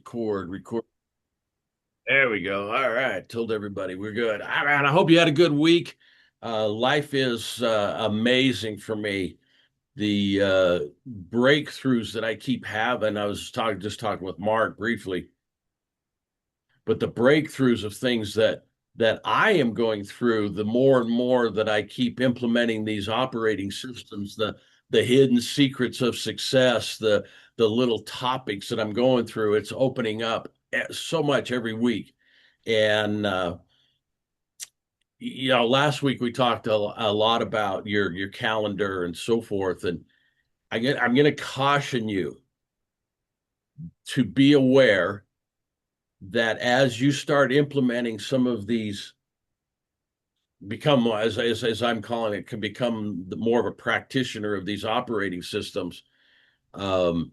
Record. There we go. All right. Told everybody we're good. All right. I hope you had a good week. Life is amazing for me. The breakthroughs that I keep having. I was talking with Mark briefly, but the breakthroughs of things that I am going through, the more and more that I keep implementing these operating systems, the hidden secrets of success, the little topics that I'm going through, it's opening up so much every week. And last week we talked a lot about your calendar and so forth, and I'm going to caution you to be aware that as you start implementing some of these, become as I'm calling it, can become more of a practitioner of these operating systems. Um,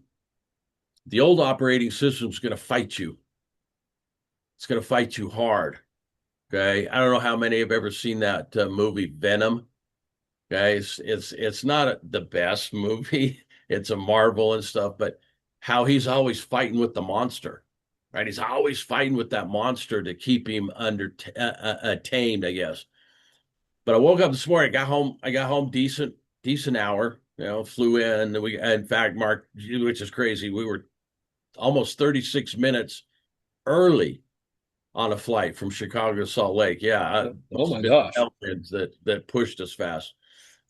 the old operating system is going to fight you. It's going to fight you hard. Okay, I don't know how many have ever seen that movie Venom. Guys, it's not the best movie. It's a Marvel and stuff, but how he's always fighting with the monster, right? He's always fighting with that monster to keep him tamed, I guess. But I woke up this morning, I got home decent hour, flew in. In fact, Mark, which is crazy, we were almost 36 minutes early on a flight from Chicago to Salt Lake. Yeah, Oh must have my been gosh. elephants that pushed us fast.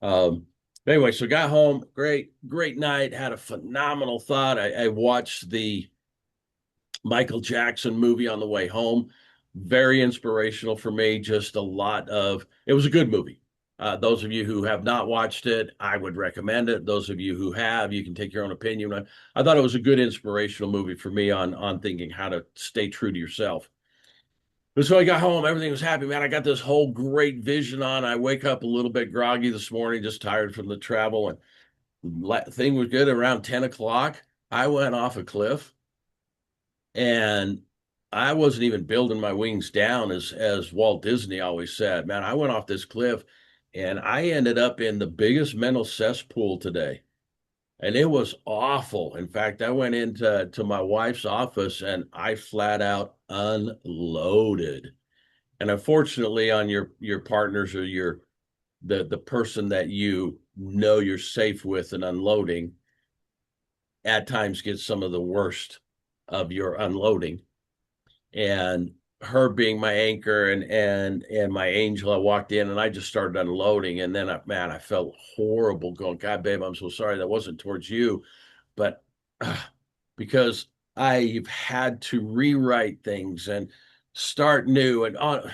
Um, anyway, so got home, great night, had a phenomenal thought. I watched the Michael Jackson movie on the way home. Very inspirational for me. Just it was a good movie. Those of you who have not watched it, I would recommend it. Those of you who have, you can take your own opinion. I thought it was a good inspirational movie for me on thinking how to stay true to yourself. But so I got home, everything was happy, man. I got this whole great vision on. I wake up a little bit groggy this morning, just tired from the travel, and thing was good around 10 o'clock. I went off a cliff, and I wasn't even building my wings down, as Walt Disney always said. Man, I went off this cliff, and I ended up in the biggest mental cesspool today. And it was awful. In fact, I went into my wife's office and I flat out unloaded. And unfortunately, on your partners or the person that you know you're safe with and unloading, at times gets some of the worst of your unloading. And her being my anchor and my angel, I walked in and I just started unloading. And then I felt horrible going, God, babe, I'm so sorry. That wasn't towards you, but because I've had to rewrite things and start new and on.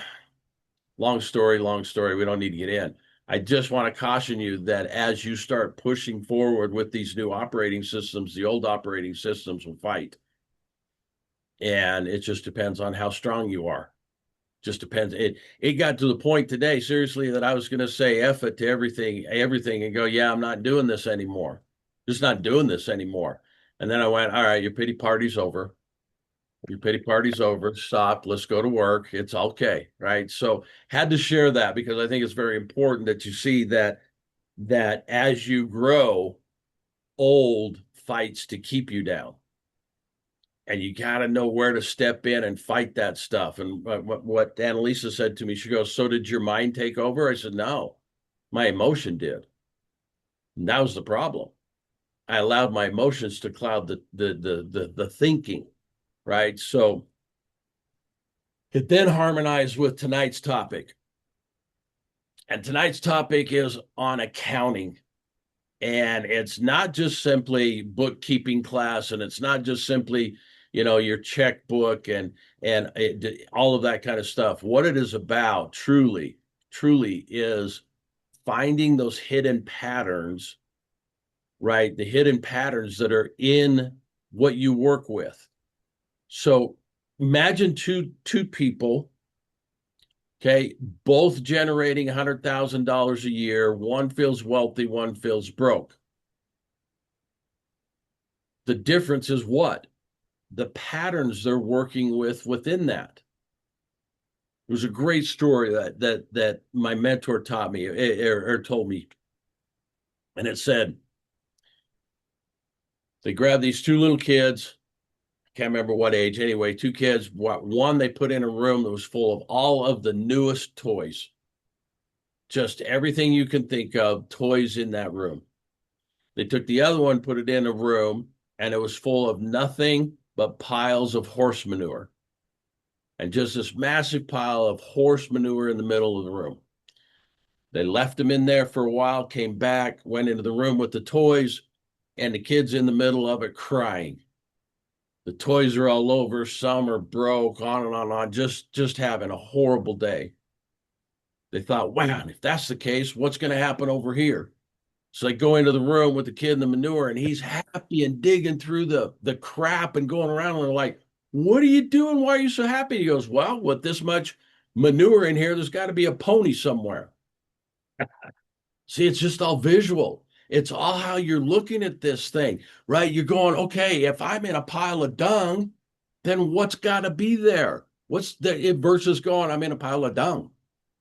Long story. We don't need to get in. I just want to caution you that as you start pushing forward with these new operating systems, the old operating systems will fight. And it just depends on how strong you are. Just depends. It got to the point today, seriously, that I was going to say F it to everything and go, yeah, I'm not doing this anymore. Just not doing this anymore. And then I went, all right, your pity party's over. Your pity party's over. Stop. Let's go to work. It's okay. Right. So had to share that because I think it's very important that you see that as you grow, old fights to keep you down. And you got to know where to step in and fight that stuff. And what Annalisa said to me, she goes, so did your mind take over? I said, no, my emotion did. And that was the problem. I allowed my emotions to cloud the thinking. Right. So it then harmonized with tonight's topic. And tonight's topic is on accounting. And it's not just simply bookkeeping class, and it's not just simply, your checkbook and all of that kind of stuff. What it is about truly is finding those hidden patterns, right? The hidden patterns that are in what you work with. So imagine two people. Okay, both generating $100,000 a year. One feels wealthy, one feels broke. The difference is what? The patterns they're working with within that. It was a great story that my mentor taught me or told me, and it said they grabbed these two little kids. can't remember what age. Anyway, two kids. One they put in a room that was full of all of the newest toys, just everything you can think of, toys in that room. They took the other one, put it in a room, and it was full of nothing but piles of horse manure, and just this massive pile of horse manure in the middle of the room. They left them in there for a while, came back, went into the room with the toys, and the kid's in the middle of it crying. The toys are all over, some are broke, on and on and on, just having a horrible day. They thought, wow, if that's the case, what's going to happen over here? So they go into the room with the kid in the manure, and he's happy and digging through the crap and going around. And they're like, "What are you doing? Why are you so happy?" He goes, "Well, with this much manure in here, there's got to be a pony somewhere." See, it's just all visual. It's all how you're looking at this thing, right? You're going, okay, if I'm in a pile of dung, then what's got to be there? What's the versus going, I'm in a pile of dung,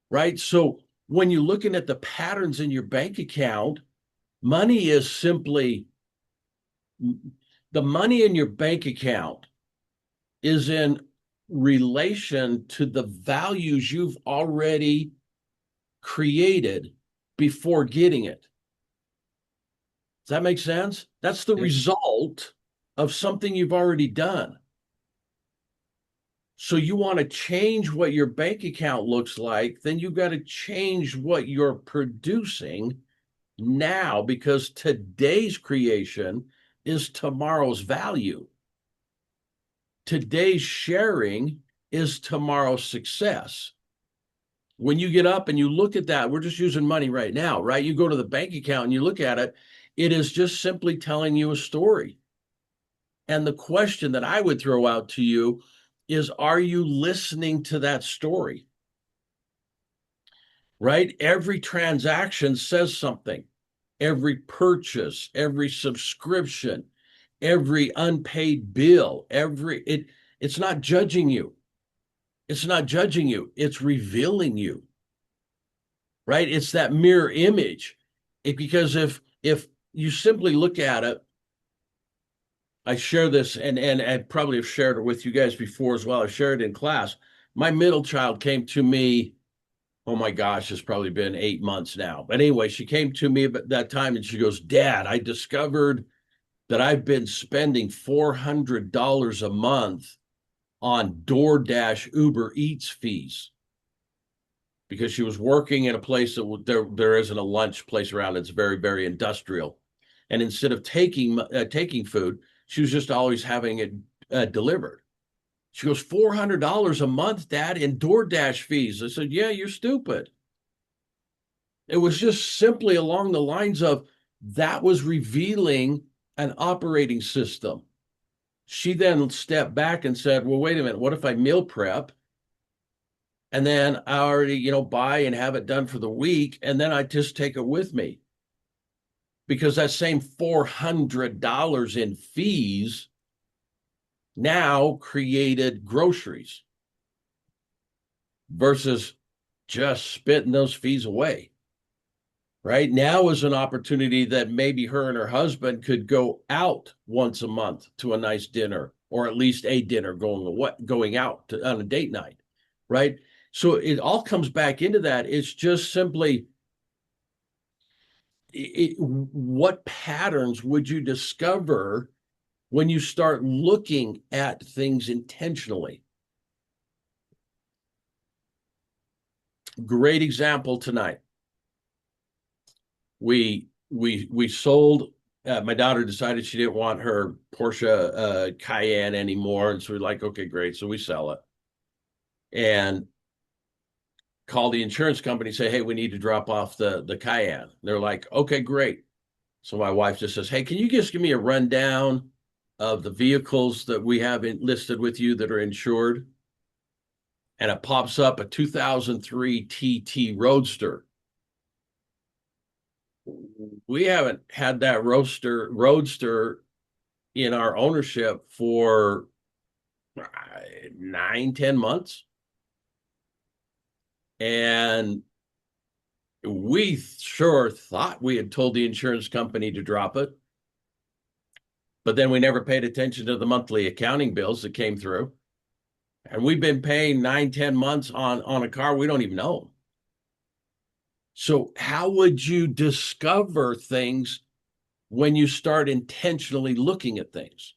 right? So when you're looking at the patterns in your bank account, money is simply the money in your bank account is in relation to the values you've already created before getting it. Does that make sense? That's the result of something you've already done. So you want to change what your bank account looks like, then you've got to change what you're producing now, because today's creation is tomorrow's value. Today's sharing is tomorrow's success. When you get up and you look at that, we're just using money right now, right? You go to the bank account and you look at it, it is just simply telling you a story. And the question that I would throw out to you is, are you listening to that story? Right? Every transaction says something. Every purchase, every subscription, every unpaid bill, it's not judging you. It's not judging you. It's revealing you. Right? It's that mirror image. Because if you simply look at it, I share this, and I probably have shared it with you guys before as well. I shared it in class. My middle child came to me, oh my gosh, it's probably been 8 months now. But anyway, she came to me at that time and she goes, "Dad, I discovered that I've been spending $400 a month on DoorDash Uber Eats fees." Because she was working in a place that there isn't a lunch place around. It's very, very industrial. And instead of taking food, she was just always having it delivered. She goes, $400 a month, Dad, in DoorDash fees. I said, yeah, you're stupid. It was just simply along the lines of that was revealing an operating system. She then stepped back and said, well, wait a minute, what if I meal prep? And then I already, buy and have it done for the week, and then I just take it with me. Because that same $400 in fees now created groceries versus just spitting those fees away. Right now is an opportunity that maybe her and her husband could go out once a month to a nice dinner, or at least a dinner going out on a date night, right? So it all comes back into that. It's just simply what patterns would you discover when you start looking at things intentionally? Great example tonight. We sold. My daughter decided she didn't want her Porsche Cayenne anymore, and so we're like, okay, great. So we sell it and call the insurance company, say, hey, we need to drop off the Cayenne. They're like, okay, great. So my wife just says, hey, can you just give me a rundown of the vehicles that we have listed with you that are insured? And it pops up a 2003 TT Roadster. We haven't had that Roadster in our ownership for 9-10 months. And we sure thought we had told the insurance company to drop it. But then we never paid attention to the monthly accounting bills that came through. And we've been paying 9, 10 months on a car we don't even own. So how would you discover things when you start intentionally looking at things?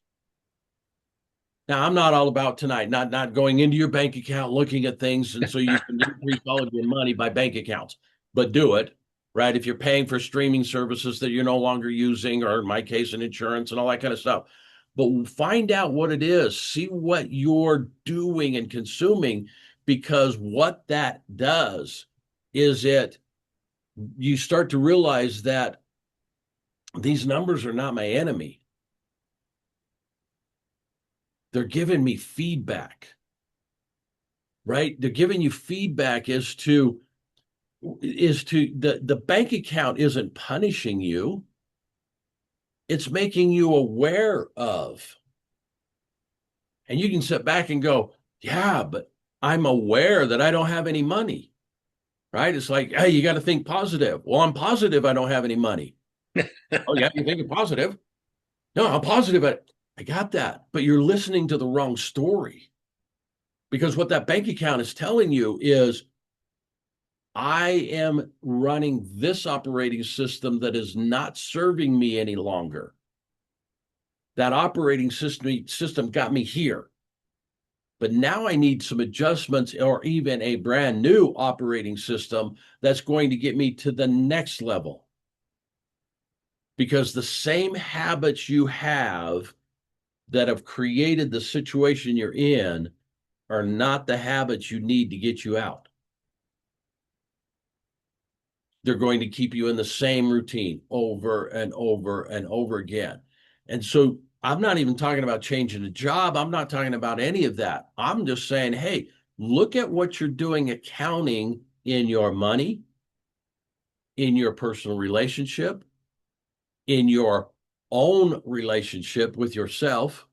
Now, I'm not all about tonight, not going into your bank account, looking at things, and so you can increase all of your money by bank accounts, but do it, right? If you're paying for streaming services that you're no longer using, or in my case, an insurance and all that kind of stuff. But find out what it is, see what you're doing and consuming, because what that does is you start to realize that these numbers are not my enemy. They're giving me feedback, right? They're giving you feedback as to the bank account isn't punishing you. It's making you aware of. And you can sit back and go, yeah, but I'm aware that I don't have any money, right? It's like, hey, you got to think positive. Well, I'm positive I don't have any money. Oh, yeah, you think you're positive? No, I'm positive. I got that. But you're listening to the wrong story, because what that bank account is telling you is, I am running this operating system that is not serving me any longer. That operating system got me here. But now I need some adjustments, or even a brand new operating system that's going to get me to the next level. Because the same habits you have that have created the situation you're in are not the habits you need to get you out. They're going to keep you in the same routine over and over and over again. And so I'm not even talking about changing a job. I'm not talking about any of that. I'm just saying, hey, look at what you're doing accounting in your money, in your personal relationship, in your own relationship with yourself.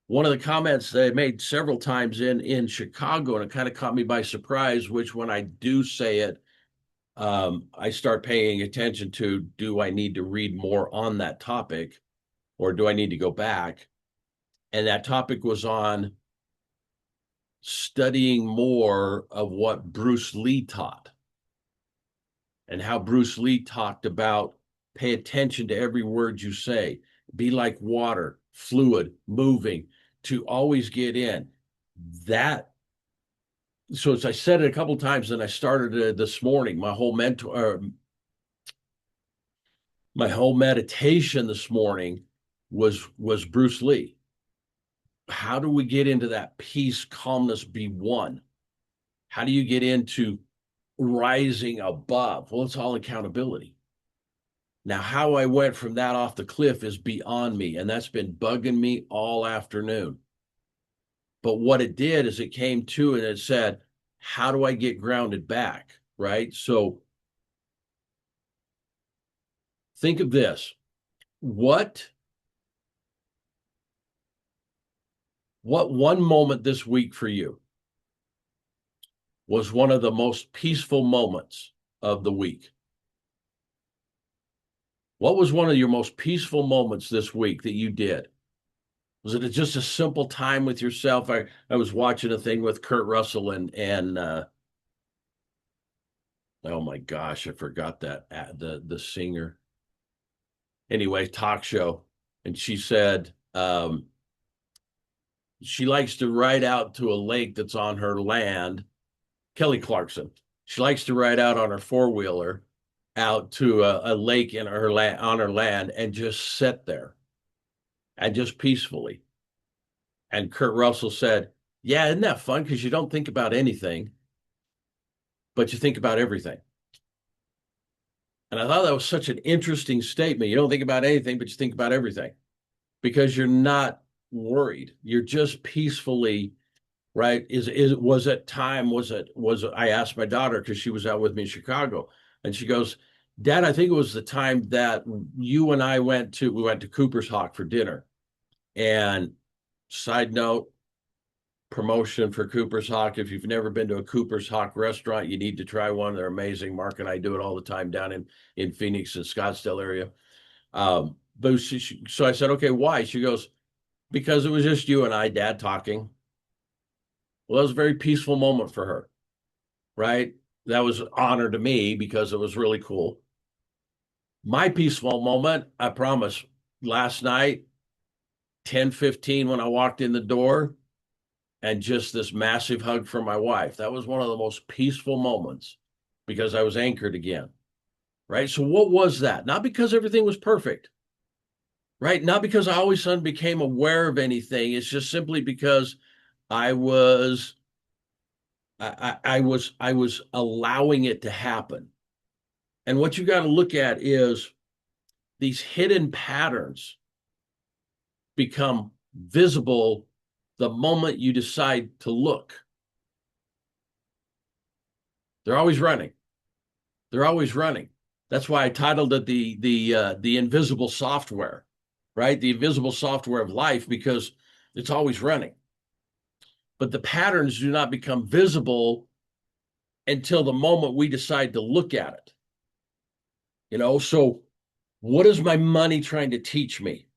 One of the comments that I made several times in Chicago, and it kind of caught me by surprise, which when I do say it, I start paying attention to, do I need to read more on that topic, or do I need to go back? And that topic was on studying more of what Bruce Lee taught, and how Bruce Lee talked about, pay attention to every word you say, be like water, fluid, moving, to always get in that. So as I said it a couple of times, and I started this morning, my whole meditation this morning was Bruce Lee. How do we get into that peace, calmness, be one? How do you get into rising above? Well, it's all accountability. Now, how I went from that off the cliff is beyond me, and that's been bugging me all afternoon. But what it did is it came to, and it said, how do I get grounded back? Right? So think of this. What one moment this week for you was one of the most peaceful moments of the week? What was one of your most peaceful moments this week that you did? Was it just a simple time with yourself? I was watching a thing with Kurt Russell and oh my gosh, I forgot that the singer. Anyway, talk show, and she said she likes to ride out to a lake that's on her land. Kelly Clarkson. She likes to ride out on her four-wheeler out to a lake in her land, on her land, and just sit there and just peacefully. And Kurt Russell said, yeah, isn't that fun? Because you don't think about anything, but you think about everything. And I thought that was such an interesting statement. You don't think about anything, but you think about everything, because you're not worried. You're just peacefully, right? Was it time? I asked my daughter, because she was out with me in Chicago, and she goes, Dad, I think it was the time that you and I went to Cooper's Hawk for dinner. And side note, promotion for Cooper's Hawk. If you've never been to a Cooper's Hawk restaurant, you need to try one. They're amazing. Mark and I do it all the time down in Phoenix and Scottsdale area. But so I said, okay, why? She goes, because it was just you and I, Dad, talking. Well, it was a very peaceful moment for her, right? That was an honor to me because it was really cool. My peaceful moment, I promise, last night, 10:15 when I walked in the door, and just this massive hug from my wife. That was one of the most peaceful moments because I was anchored again, right? So what was that? Not because everything was perfect, right? Not because I all of a sudden became aware of anything. It's just simply because I was I was allowing it to happen. And what you got to look at is these hidden patterns become visible the moment you decide to look. They're always running. They're always running. That's why I titled it the invisible software, right? The invisible software of life, because it's always running. But the patterns do not become visible until the moment we decide to look at it. So what is my money trying to teach me?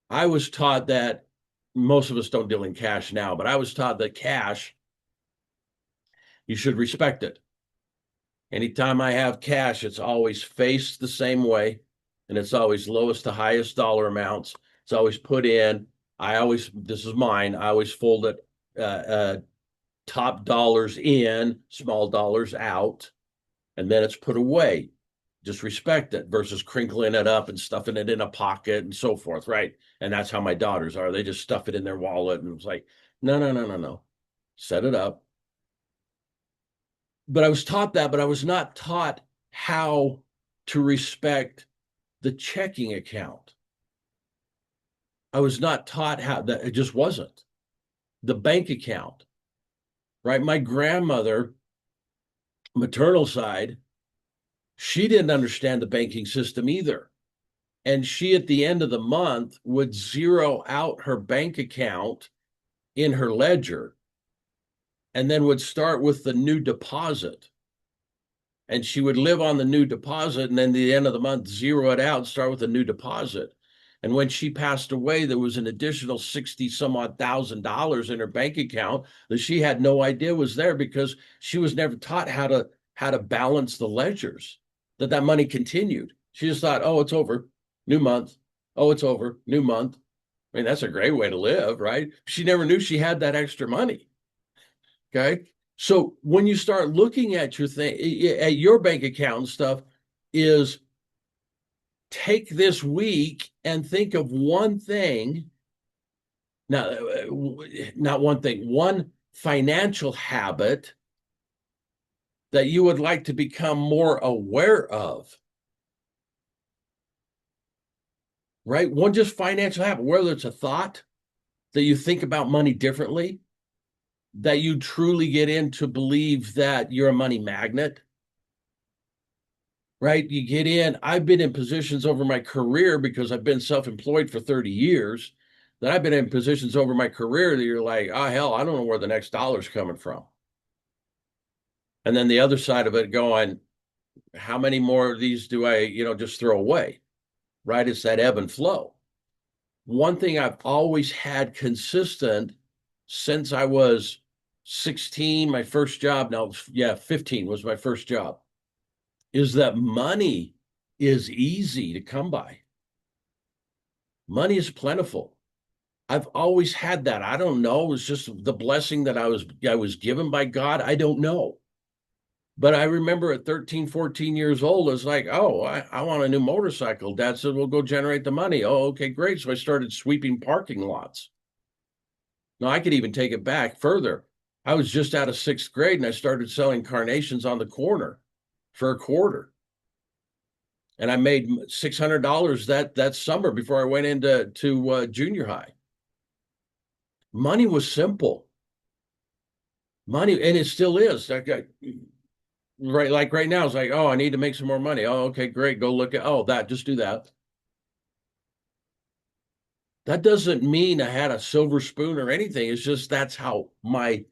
I was taught that most of us don't deal in cash now, but I was taught that cash, you should respect it. Anytime I have cash, it's always faced the same way, and it's always lowest to highest dollar amounts. It's always put in. This is mine. I always fold it top dollars in, small dollars out, and then it's put away. Just respect it versus crinkling it up and stuffing it in a pocket and so forth, right? And that's how my daughters are. They just stuff it in their wallet, and it's like, no, no, no, no, no. Set it up. But I was taught that, but I was not taught how to respect the checking account. I was not taught how that. It just wasn't the bank account, right? My grandmother, maternal side, she didn't understand the banking system either. And she, at the end of the month, would zero out her bank account in her ledger and then would start with the new deposit. And she would live on the new deposit, and then at the end of the month, zero it out, start with a new deposit. And when she passed away, there was an additional 60 some odd $1,000 in her bank account that she had no idea was there because she was never taught how to balance the ledgers, that money continued. She just thought, oh, it's over, new month. Oh, it's over, new month. I mean, that's a great way to live, right? She never knew she had that extra money. Okay. So when you start looking at your bank account and stuff, is take this week and think of one thing. Now, not one thing, one financial habit that you would like to become more aware of, right? One just financial habit, whether it's a thought that you think about money differently, that you truly get in to believe that you're a money magnet, right? You get in. I've been in positions over my career because I've been self-employed for 30 years, that I've been in positions over my career that you're like, oh, hell, I don't know where the next dollar's coming from. And then the other side of it going, how many more of these do I, just throw away, right? It's that ebb and flow. One thing I've always had consistent since I was 16, my first job, now, yeah, 15 was my first job, is that money is easy to come by. Money is plentiful. I've always had that. I don't know. It was just the blessing that I was given by God. I don't know. But I remember at 13, 14 years old, it's like, oh, I want a new motorcycle. Dad said, we'll go generate the money. Oh, okay, great. So I started sweeping parking lots. Now, I could even take it back further. I was just out of sixth grade and I started selling carnations on the corner for a quarter. And I made $600 that summer before I went into junior high. Money was simple. Money, and it still is. Right, like right now, it's like, oh, I need to make some more money. Oh, okay, great. Go look at, just do that. That doesn't mean I had a silver spoon or anything. It's just that's how my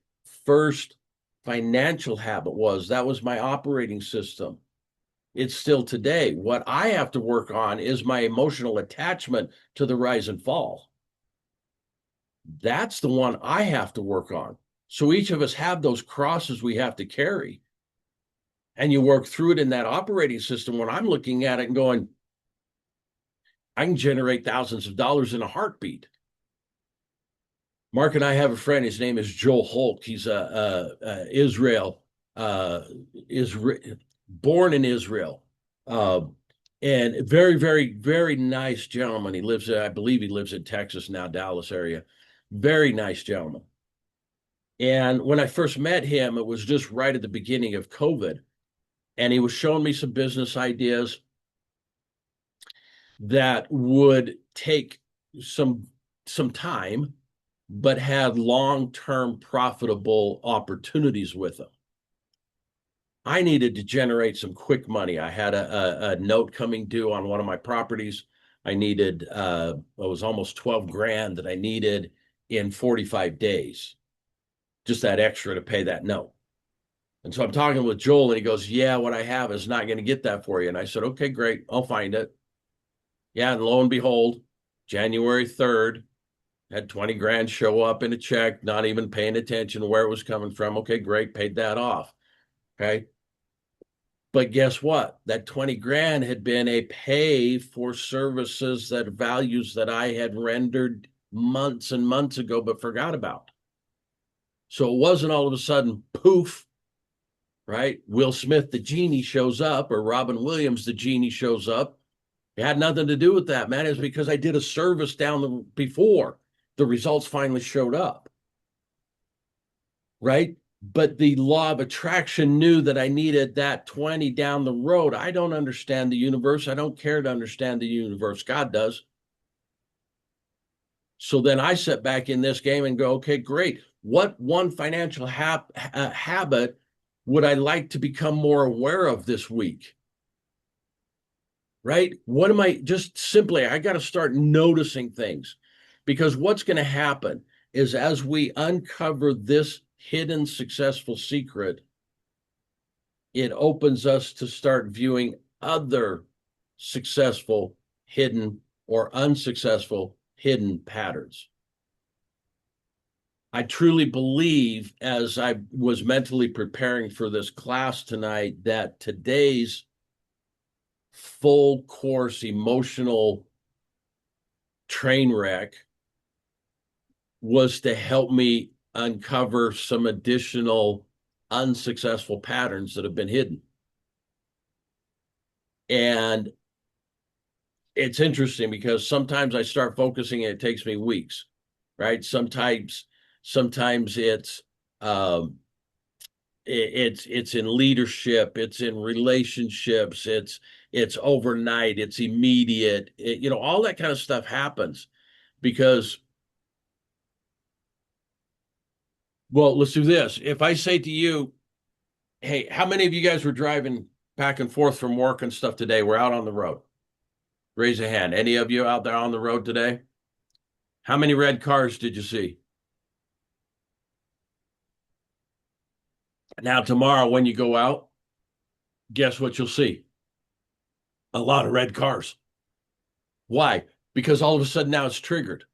first financial habit was. That was my operating system. It's still today. What I have to work on is my emotional attachment to the rise and fall. That's the one I have to work on. So each of us have those crosses we have to carry. And you work through it in that operating system. When I'm looking at it and going, I can generate thousands of dollars in a heartbeat. Mark and I have a friend. His name is Joel Holt. He's Israel, born in Israel, uh, and very, very, very nice gentleman. He lives, I believe, he lives in Texas now, Dallas area. Very nice gentleman. And when I first met him, it was just right at the beginning of COVID, and he was showing me some business ideas that would take some time, but had long-term profitable opportunities with them. I needed to generate some quick money. I had a note coming due on one of my properties. I needed, it was almost 12 grand that I needed in 45 days, just that extra to pay that note. And so I'm talking with Joel, and he goes, yeah, what I have is not going to get that for you. And I said, okay, great. I'll find it. Yeah. And lo and behold, January 3rd, had 20 grand show up in a check, not even paying attention to where it was coming from. Okay, great. Paid that off. Okay. But guess what? That 20 grand had been a pay for services, that values that I had rendered months and months ago, but forgot about. So it wasn't all of a sudden, poof, right? Will Smith, the genie, shows up, or Robin Williams, the genie, shows up. It had nothing to do with that, man. It's because I did a service before the results finally showed up, right? But the law of attraction knew that I needed that 20 down the road. I don't understand the universe. I don't care to understand the universe. God does. So then I sit back in this game and go, okay, great. What one financial habit would I like to become more aware of this week? Right? What am I just simply, I got to start noticing things, because what's going to happen is as we uncover this hidden successful secret, it opens us to start viewing other successful, hidden, or unsuccessful hidden patterns. I truly believe, as I was mentally preparing for this class tonight, that today's full course emotional train wreck was to help me uncover some additional unsuccessful patterns that have been hidden. And it's interesting because sometimes I start focusing and it takes me weeks, right? Sometimes it's it's in leadership, it's in relationships, it's overnight, it's immediate. All that kind of stuff happens because, well, let's do this. If I say to you, hey, how many of you guys were driving back and forth from work and stuff today? We're out on the road. Raise a hand. Any of you out there on the road today? How many red cars did you see? Now, tomorrow, when you go out, guess what you'll see? A lot of red cars. Why? Because all of a sudden now it's triggered,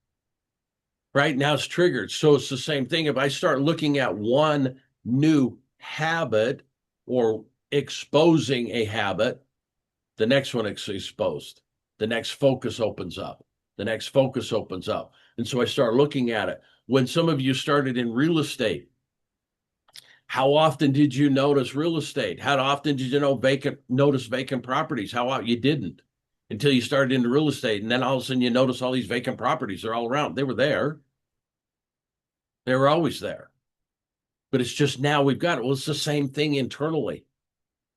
right? Now it's triggered. So it's the same thing. If I start looking at one new habit or exposing a habit, the next one is exposed. The next focus opens up. The next focus opens up. And so I start looking at it. When some of you started in real estate, how often did you notice real estate? How often did you notice vacant properties? How often? You didn't until you started into real estate. And then all of a sudden you notice all these vacant properties. They're all around. They were there. They were always there. But it's just now we've got it. Well, it's the same thing internally.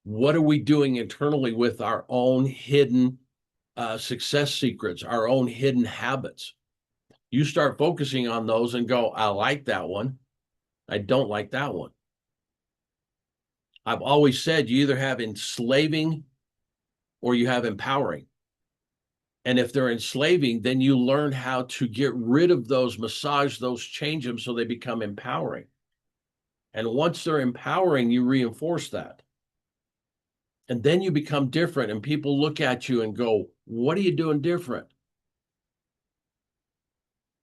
What are we doing internally with our own hidden success secrets, our own hidden habits? You start focusing on those and go, I like that one. I don't like that one. I've always said you either have enslaving or you have empowering. And if they're enslaving, then you learn how to get rid of those, massage those, change them so they become empowering. And once they're empowering, you reinforce that. And then you become different, and people look at you and go, what are you doing different?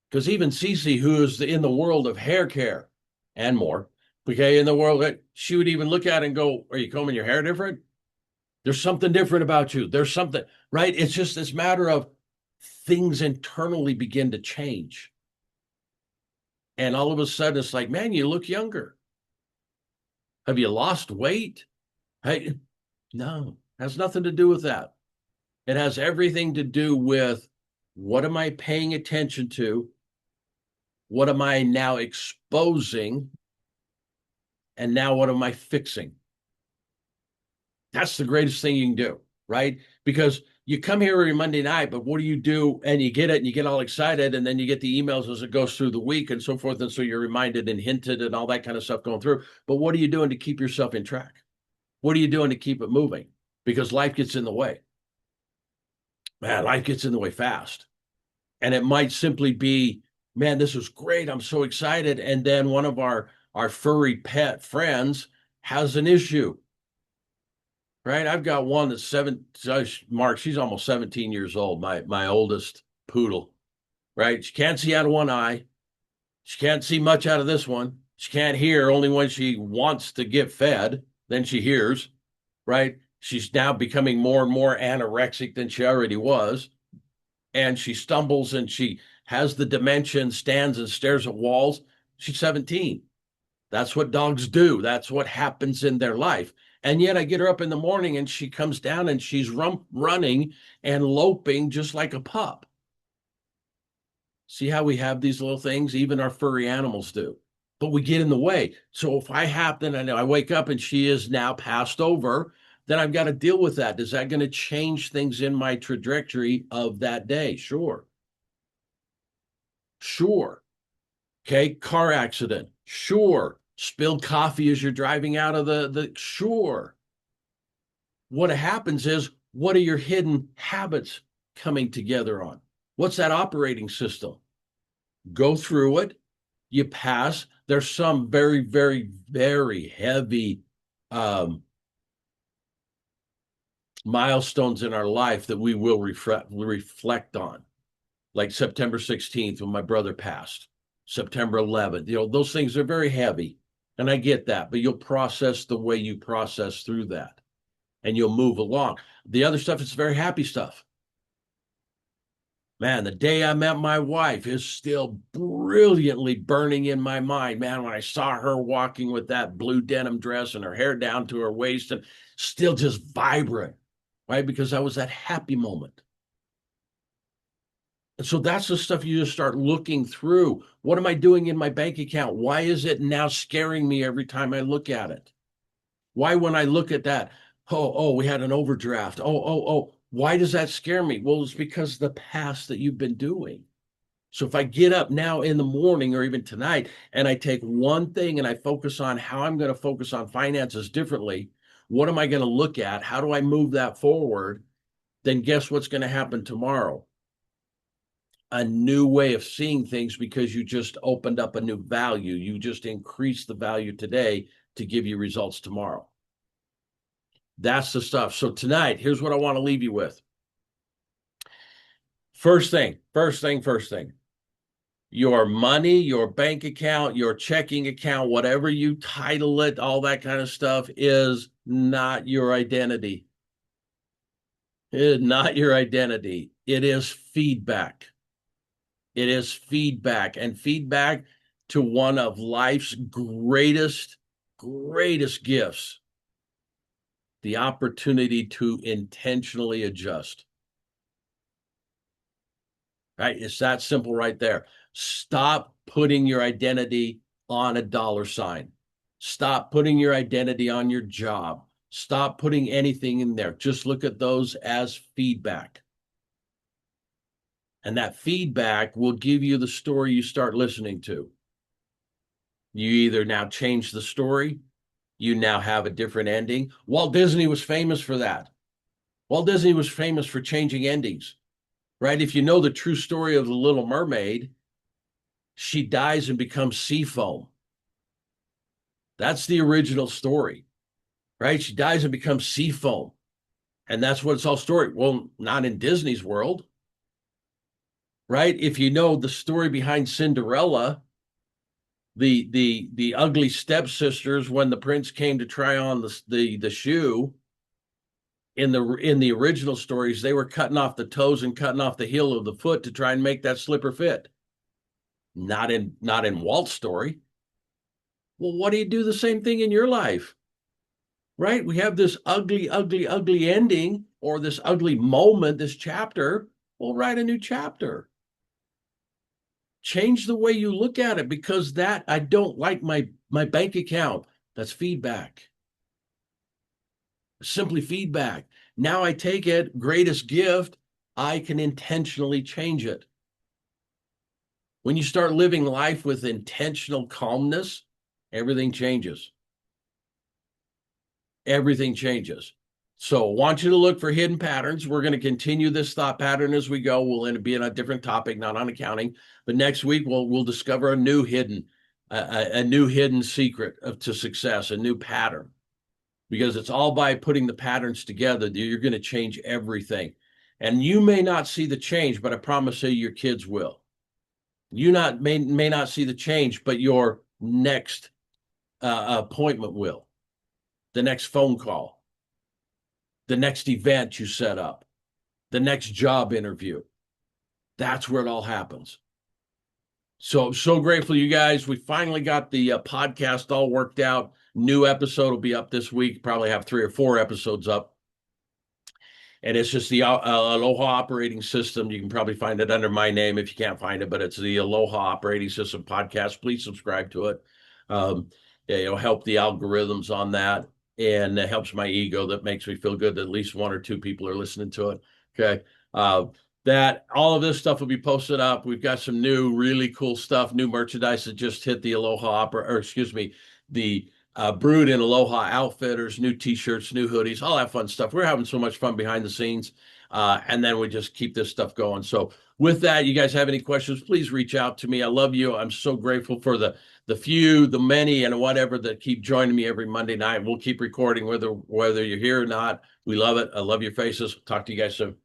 Because even Cece, who is in the world of hair care and more, okay, in the world, she would even look at it and go, are you combing your hair different? There's something different about you. There's something, right? It's just this matter of things internally begin to change. And all of a sudden, it's like, man, you look younger. Have you lost weight? Hey, no, has nothing to do with that. It has everything to do with what am I paying attention to? What am I now exposing? And now what am I fixing? That's the greatest thing you can do, right? Because you come here every Monday night, but what do you do? And you get it and you get all excited, and then you get the emails as it goes through the week and so forth. And so you're reminded and hinted and all that kind of stuff going through. But what are you doing to keep yourself in track? What are you doing to keep it moving? Because life gets in the way. Man, life gets in the way fast. And it might simply be, man, this was great. I'm so excited. And then one of our furry pet friends has an issue, right? I've got one that's Mark, she's almost 17 years old, my oldest poodle, right? She can't see out of one eye. She can't see much out of this one. She can't hear only when she wants to get fed, then she hears, right? She's now becoming more and more anorexic than she already was. And she stumbles and she has the dementia, stands and stares at walls. She's 17. That's what dogs do. That's what happens in their life. And yet I get her up in the morning and she comes down and she's running and loping just like a pup. See how we have these little things? Even our furry animals do. But we get in the way. So if I happen and I wake up and she is now passed over, then I've got to deal with that. Is that going to change things in my trajectory of that day? Sure. Sure. Okay. Car accident. Sure. Spilled coffee as you're driving out of the sure. What happens is, what are your hidden habits coming together on? What's that operating system? Go through it. You pass. There's some very, very, very heavy milestones in our life that we will reflect on, like September 16th when my brother passed, September 11th. Those things are very heavy. And I get that, but you'll process the way you process through that and you'll move along. The other stuff is very happy stuff. Man, the day I met my wife is still brilliantly burning in my mind. Man, when I saw her walking with that blue denim dress and her hair down to her waist and still just vibrant, right? Because that was that happy moment. And so that's the stuff you just start looking through. What am I doing in my bank account? Why is it now scaring me every time I look at it? Why, when I look at that, we had an overdraft. Why does that scare me? Well, it's because of the past that you've been doing. So if I get up now in the morning or even tonight and I take one thing and I focus on how I'm going to focus on finances differently, what am I going to look at? How do I move that forward? Then guess what's going to happen tomorrow? A new way of seeing things, because you just opened up a new value. You just increased the value today to give you results tomorrow. That's the stuff. So tonight, here's what I want to leave you with. First thing. Your money, your bank account, your checking account, whatever you title it, all that kind of stuff is not your identity. It is not your identity. It is feedback. It is feedback, and feedback to one of life's greatest gifts, the opportunity to intentionally adjust. Right? It's that simple right there. Stop putting your identity on a dollar sign. Stop putting your identity on your job. Stop putting anything in there. Just look at those as feedback. And that feedback will give you the story you start listening to. You either now change the story, you now have a different ending. Walt Disney was famous for that. Walt Disney was famous for changing endings, right? If you know the true story of the Little Mermaid, she dies and becomes sea foam. That's the original story, right? She dies and becomes sea foam. And that's what it's all story. Well, not in Disney's world, right? If you know the story behind Cinderella, the ugly stepsisters, when the prince came to try on the shoe in the original stories, they were cutting off the toes and cutting off the heel of the foot to try and make that slipper fit. Not in Walt's story. Well, what do you do the same thing in your life? Right? We have this ugly, ugly, ugly ending or this ugly moment, this chapter. We'll write a new chapter. Change the way you look at it because that I don't like my bank account. That's feedback. Simply feedback. Now I take it, greatest gift, I can intentionally change it. When you start living life with intentional calmness, everything changes. Everything changes. So I want you to look for hidden patterns. We're going to continue this thought pattern as we go. We'll end up being a different topic, not on accounting. But next week we'll discover a new hidden secret to success, a new pattern. Because it's all by putting the patterns together that you're going to change everything. And you may not see the change, but I promise you your kids will. You may not see the change, but your next appointment will. The next phone call, the next event you set up, the next job interview. That's where it all happens. So grateful, you guys. We finally got the podcast all worked out. New episode will be up this week. Probably have 3 or 4 episodes up. And it's just the Aloha operating system. You can probably find it under my name if you can't find it, but it's the Aloha operating system podcast. Please subscribe to it. It'll help the algorithms on that. And it helps my ego. That makes me feel good that at least 1 or 2 people are listening to it. Okay. That all of this stuff will be posted up. We've got some new, really cool stuff, new merchandise that just hit the the Brewed in Aloha Outfitters, new t-shirts, new hoodies, all that fun stuff. We're having so much fun behind the scenes. And then we just keep this stuff going. So with that, you guys have any questions, please reach out to me. I love you. I'm so grateful for the few, the many, and whatever that keep joining me every Monday night. We'll keep recording whether you're here or not. We love it. I love your faces. Talk to you guys soon.